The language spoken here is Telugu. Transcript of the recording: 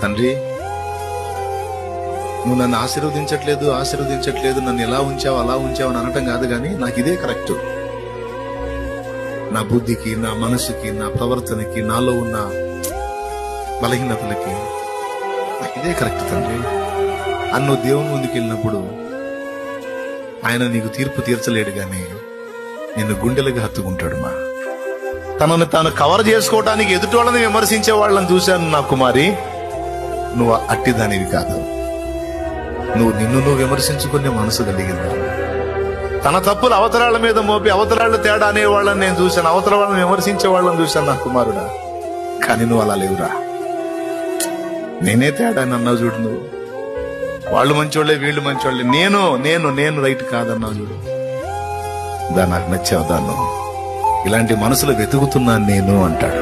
తండ్రి, నువ్వు నన్ను ఆశీర్వదించట్లేదు, నన్ను ఎలా ఉంచావు అలా ఉంచావు అని అనటం కాదు, కానీ నాకు ఇదే కరెక్ట్. నా బుద్ధికి, నా మనసుకి, నా ప్రవర్తనకి, నాలో ఉన్న బలహీనతలకి నాకు ఇదే కరెక్ట్ తండ్రి అని నువ్వు దేవుని ముందుకు వెళ్ళినప్పుడు ఆయన నీకు తీర్పు తీర్చలేడు, గాని నిన్ను గుండెలుగా హత్తుకుంటాడు. తనను తాను కవర్ చేసుకోవడానికి ఎదుటి వాళ్ళని విమర్శించే వాళ్ళని చూశాను నా కుమారి. నువ్వు అట్టిదానివి కాదు. నిన్ను విమర్శించుకునే మనసు కలిగింది. తన తప్పులు అవతరాల మీద మోపి అవతరాళ్ళు తేడా అనే వాళ్ళని నేను చూశాను, అవతల వాళ్ళని విమర్శించే వాళ్ళని చూశాను నా కుమారుడా. కానీ నువ్వు అలా లేవురా. నేనే తేడా అని అన్నావు చూడు. నువ్వు వాళ్ళు మంచోళ్లే, వీళ్ళు మంచోళ్లే, నేను రైట్ కాదన్నావు చూడు. నాకు నచ్చావు. ఇలాంటి మనసులు వెతుకుతున్నాను నేను అంటాడు.